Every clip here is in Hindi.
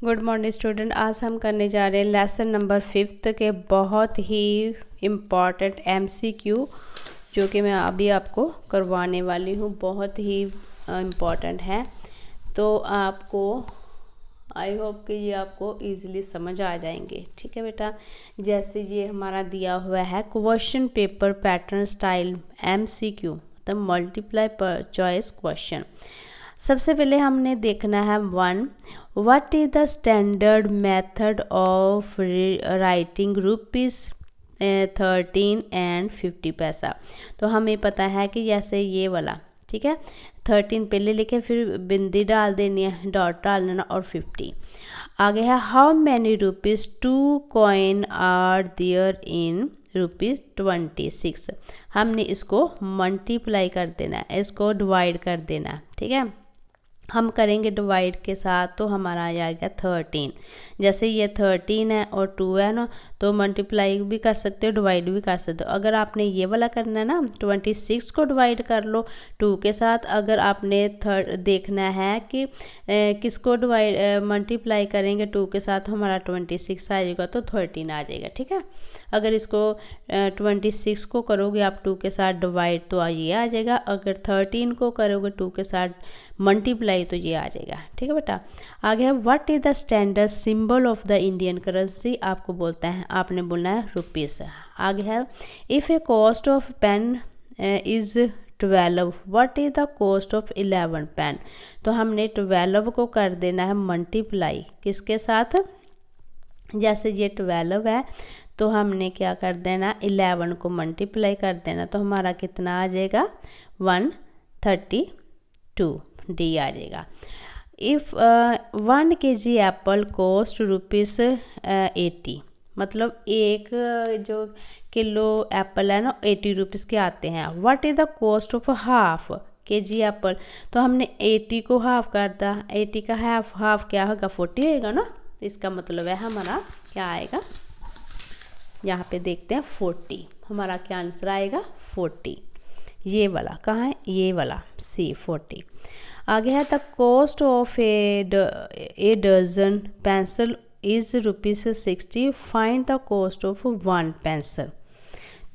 Good morning student. आज हम करने जा रहे हैं लेसन नंबर 5 के बहुत ही इम्पॉर्टेंट MCQ, जो कि मैं अभी आपको करवाने वाली हूँ। बहुत ही इम्पॉर्टेंट है, तो आपको आई होप कि ये आपको इजीली समझ आ जाएंगे। ठीक है बेटा, जैसे ये हमारा दिया हुआ है question paper pattern style MCQ, मतलब मल्टीप्लाई पर चॉइस क्वेश्चन। सबसे पहले हमने देखना है 1, what is the standard method of writing ₹13 and 50 पैसा। तो हमें पता है कि जैसे ये वाला, ठीक है, 13 पहले लिखे, फिर बिंदी डाल देनी है, डॉट डाल देना और 50 आगे है। How many rupees 2 coin are there in ₹26। हमने इसको मल्टीप्लाई कर देना है, इसको डिवाइड कर देना है। ठीक है, हम करेंगे डिवाइड के साथ, तो हमारा आ जाएगा 13। जैसे ये 13 है और 2 है ना, तो मल्टीप्लाई भी कर सकते हो, डिवाइड भी कर सकते हो। अगर आपने ये वाला करना है ना, 26 को डिवाइड कर लो 2 के साथ। अगर आपने देखना है कि किसको डिवाइड मल्टीप्लाई करेंगे 2 के साथ, हमारा 26 आ जाएगा, तो 13 आ जाएगा। ठीक है, अगर इसको 26 को करोगे आप 2 के साथ डिवाइड, तो ये आ जाएगा। अगर 13 को करोगे 2 के साथ मल्टीप्लाई, तो ये आ जाएगा। ठीक है बेटा, आगे है what is the standard symbol of the Indian currency. आपको बोलता है, आपने बोलना है रुपीस। आगे है if a cost of pen is 12, what is the cost of 11 pen. तो हमने 12 को कर देना है मल्टीप्लाई किसके साथ, जैसे ये 12 है, तो हमने क्या कर देना, 11 को मल्टीप्लाई कर देना, तो हमारा कितना आ जाएगा, 132 डी आ जाएगा। इफ़ 1 kg एप्पल कॉस्ट ₹80, मतलब एक जो किलो एप्पल है ना, 80 रुपीज़ के आते हैं। What is the cost of half kg Apple. तो हमने 80 को हाफ कर दिया, 80 का हाफ क्या होगा, 40 होएगा ना। इसका मतलब है हमारा क्या आएगा, यहाँ पे देखते हैं 40, हमारा क्या आंसर आएगा 40। ये वाला कहाँ है, ये वाला C 40। आगे है the cost of a dozen pencil is ₹60, find the cost of 1 pencil.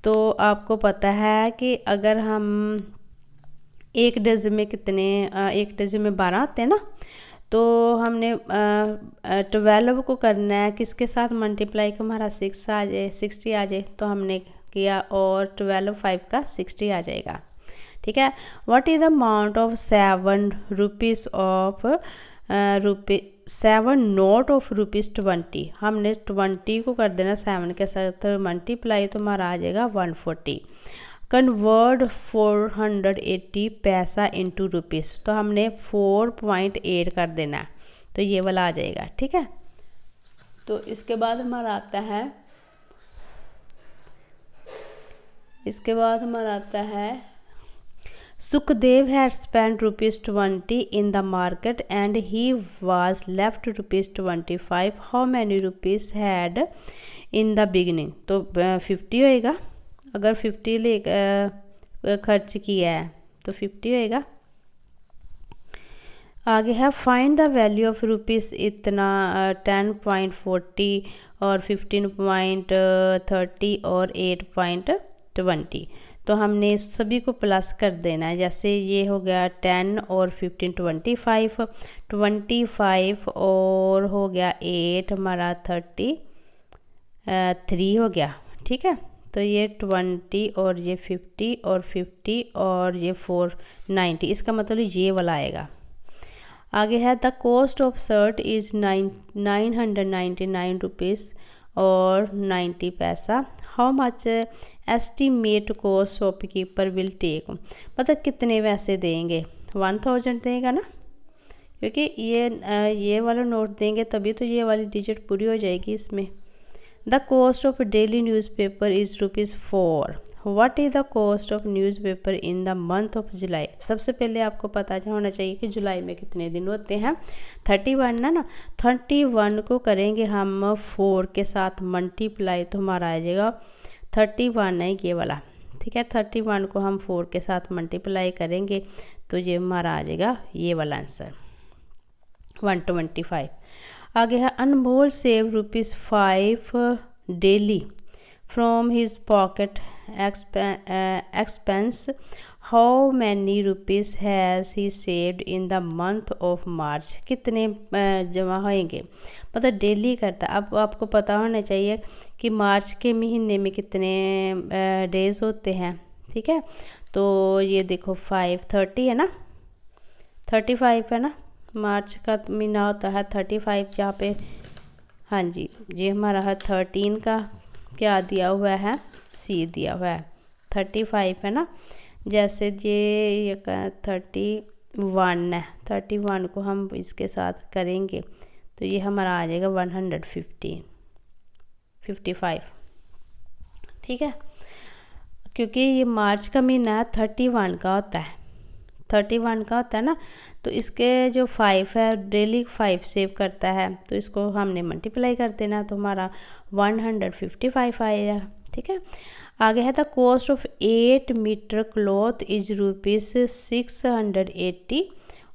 तो आपको पता है कि अगर हम एक डजन में कितने, एक डजन में 12 आते हैं ना, तो हमने 12 को करना है किसके साथ मल्टीप्लाई, कि हमारा 6 आ जाए, 60 आ जाए, तो हमने किया, और 12 5 का 60 आ जाएगा। ठीक है, what is the amount of 7 rupees of 7 note of ₹20। हमने 20 को कर देना 7 के साथ मल्टीप्लाई, तो हमारा आ जाएगा 140। कन्वर्ट 480 पैसा इंटू रुपीज़, तो हमने 4.8 कर देना, तो ये वाला आ जाएगा। ठीक है, तो इसके बाद हमारा आता है, Sukhdev had spend ₹20 in the market and he was left ₹25। How many rupees had in the beginning. तो 50 होएगा, अगर 50 ले खर्च किया है तो 50 होएगा। आगे है find the value of rupees इतना 10.40 और 15.30 और 8.20। तो हमने सभी को प्लस कर देना है। जैसे ये हो गया 10 और 15 25 और हो गया 8, हमारा 33 हो गया। ठीक है, तो ये 20 और ये 50 और 50 और ये 490, इसका मतलब ये वाला आएगा। आगे है the cost of shirt is 999 rupees और 90 paisa. How much estimate cost shopkeeper will take. मतलब कितने पैसे देंगे, 1000 देगा ना, क्योंकि ये वाला नोट देंगे तभी तो ये वाली डिजिट पूरी हो जाएगी इसमें। The cost of daily newspaper is ₹4। What is the cost of newspaper in the month of July. सबसे पहले आपको पता होना चाहिए कि जुलाई में कितने दिन होते हैं, 31 ना 31 को करेंगे हम 4 के साथ मल्टीप्लाई, तो हमारा आ जाएगा 31 है ये वाला। ठीक है, 31 को हम 4 के साथ मल्टीप्लाई करेंगे, तो ये हमारा आ जाएगा ये वाला आंसर 125। आगे है Anmol save ₹5 daily from his pocket expense, how many rupees has he saved in the month of March. कितने जमा होंगे, मतलब डेली करता है। अब आपको पता होना चाहिए कि मार्च के महीने में कितने डेज़ होते हैं, ठीक है। तो ये देखो 530 है ना, 35 है ना, मार्च का महीना होता है 35 जहाँ पे, हाँ जी, ये हमारा है 13 का क्या दिया हुआ है, सी दिया हुआ है, 35 है ना। जैसे ये 31 है, 31 को हम इसके साथ करेंगे तो ये हमारा आ जाएगा 155, ठीक है। क्योंकि ये मार्च का महीना 31 का होता है, 31 का होता है ना, तो इसके जो 5 है डेली 5 सेव करता है, तो इसको हमने मल्टीप्लाई कर देना तो हमारा 155 आएगा, ठीक है। आगे है the cost of 8 metre cloth is ₹680,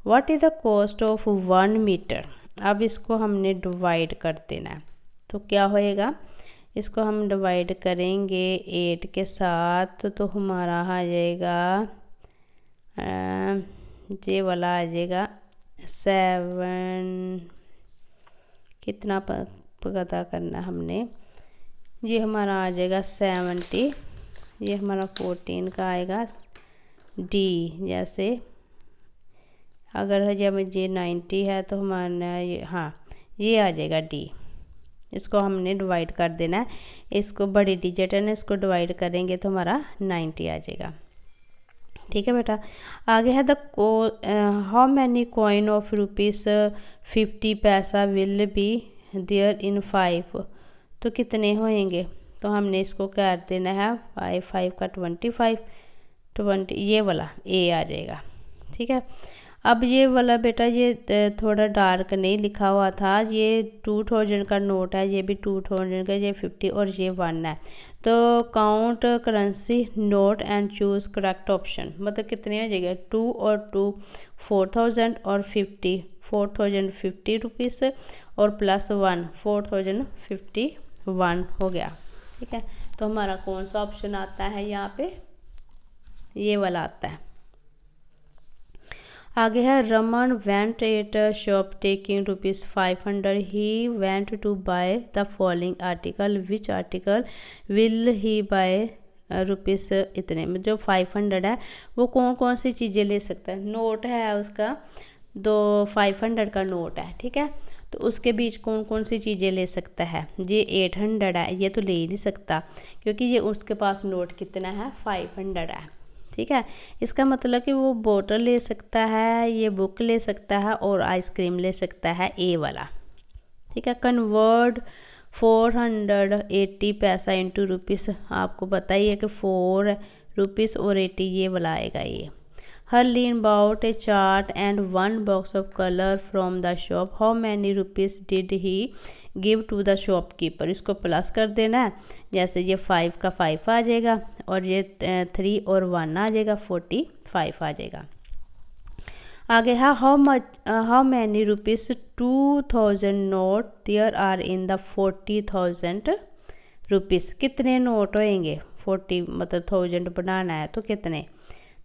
what is the cost of 1 metre. अब इसको हमने डिवाइड कर देना है, तो क्या होएगा, इसको हम डिवाइड करेंगे 8 के साथ तो हमारा आ जाएगा ये वाला आ जाएगा 7, कितना पता करना हमने, ये हमारा आ जाएगा 70, ये हमारा 14 का आएगा डी। जैसे अगर जब ये 90 है तो हमारा ये, हाँ ये आ जाएगा डी। इसको हमने डिवाइड कर देना है, इसको बड़ी डिजिट है ना, इसको डिवाइड करेंगे तो हमारा 90 आ जाएगा, ठीक है बेटा। आगे है the how many coin of ₹50 पैसा विल बी देयर इन 5, तो कितने होएंगे, तो हमने इसको कर देना है 5 का 25, ये वाला ए आ जाएगा, ठीक है। अब ये वाला बेटा ये थोड़ा डार्क नहीं लिखा हुआ था, ये 2000 का नोट है, ये भी 2000 का, ये 50 और ये 1 है। तो count currency note and choose correct option, मतलब कितने हो जाएगा 2 और 2 4000 और 50 4050 रुपीज़ और +1 4051 हो गया, ठीक है। तो हमारा कौन सा ऑप्शन आता है यहाँ पे, ये वाला आता है। आगे है Raman went at shop taking ₹500, he went to buy the following article, which article will he buy rupees इतने में। जो 500 है वो कौन कौन सी चीज़ें ले सकता है, नोट है उसका, 500 का नोट है, ठीक है। तो उसके बीच कौन कौन सी चीज़ें ले सकता है, ये 800 है, ये तो ले ही नहीं सकता क्योंकि ये उसके पास नोट कितना है 500 है, ठीक है। इसका मतलब कि वो बोतल ले सकता है, ये बुक ले सकता है और आइसक्रीम ले सकता है, ए वाला, ठीक है। कन्वर्ट 480 पैसा इंटू रुपीज़, आपको पता ही है कि 4 रुपीज़ और 80 ये वाला आएगा ये। Harleen bought a chart and 1 box of colour from the shop, how many rupees did he give to the shopkeeper. इसको प्लस कर देना है, जैसे ये 5 का 5 आ जाएगा और ये 3 और 1 आ जाएगा, 45 आ जाएगा। आगे है how many rupees 2000 note there are in the 40,000 rupees. कितने नोट होएंगे, 40 मतलब 1000 बनाना है तो कितने,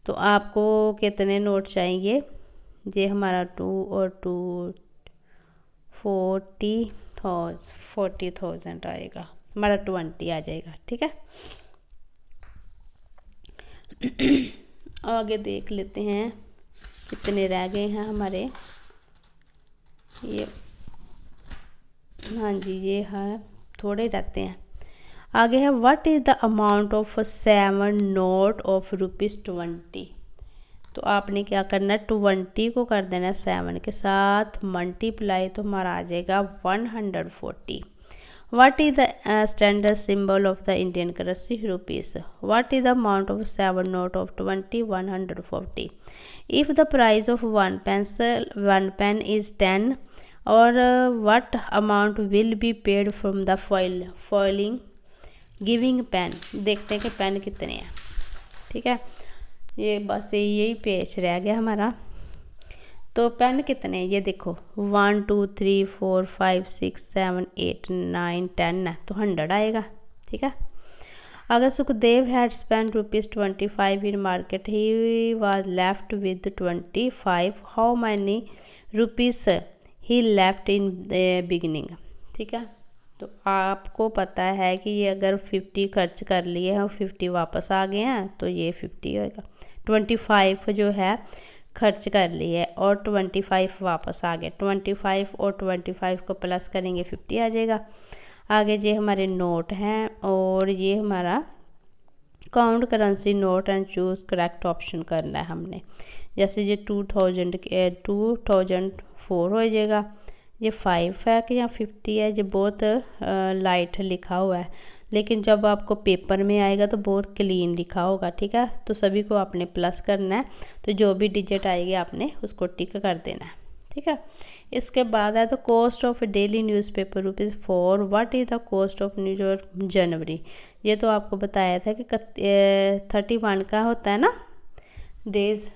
तो आपको कितने नोट चाहिए, ये हमारा 2 और 2 40,000 आएगा, हमारा 20 आ जाएगा, ठीक है। आगे देख लेते हैं कितने रह गए हैं हमारे, ये हाँ जी ये है, थोड़े रहते हैं। आगे है what is the amount of 7 note of ₹20। तो आपने क्या करना है, 20 को कर देना 7 के साथ मल्टीप्लाई, तो हमारा आ जाएगा 140। What is the standard symbol of the Indian currency, rupees. What is the amount of 7 note of 20, 140। If the price of 1 pen is 10 और what amount will be paid from the following giving pen. देखते हैं कि पेन कितने हैं, ठीक है। ये बस यही पेज रह गया हमारा। तो पेन कितने ये देखो 1 2 3 4 5 6 7 8 9 10 है तो 100 आएगा। ठीक है। अगर Sukhdev had spend ₹25 in market he was left with 25, how many rupees he left in beginning. ठीक है। तो आपको पता है कि ये अगर 50 खर्च कर लिए हैं और 50 वापस आ गए हैं तो ये 50 होएगा। 25 जो है खर्च कर लिए और 25 वापस आ गए, 25 और 25 को प्लस करेंगे 50 आ जाएगा। आगे ये हमारे नोट हैं और ये हमारा count currency note and choose correct option करना है हमने। जैसे ये 2004 हो जाएगा, ये 5 है कि या 50 है, ये बहुत लाइट लिखा हुआ है, लेकिन जब आपको पेपर में आएगा तो बहुत क्लीन लिखा होगा। ठीक है। तो सभी को आपने प्लस करना है, तो जो भी डिजिट आएगी आपने उसको टिक कर देना है। ठीक है। इसके बाद है तो cost of daily newspaper ₹4, what is the cost of news January. ये तो आपको बताया था कि 31 का होता है ना डेज़,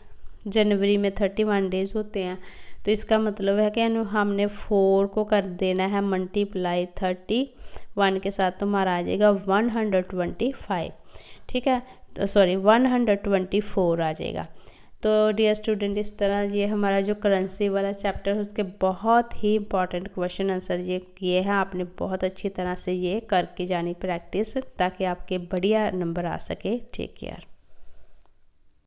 जनवरी में 31 डेज़ होते हैं। तो इसका मतलब है कि हमने 4 को कर देना है मल्टीप्लाई 31 के साथ, तो हमारा आ जाएगा 125। ठीक है। सॉरी 124 आ जाएगा। तो डियर स्टूडेंट, इस तरह ये हमारा जो करेंसी वाला चैप्टर है उसके बहुत ही इंपॉर्टेंट क्वेश्चन आंसर ये किए हैं आपने बहुत अच्छी तरह से ये करके जानी प्रैक्टिस, ताकि आपके बढ़िया नंबर आ सके। Take care.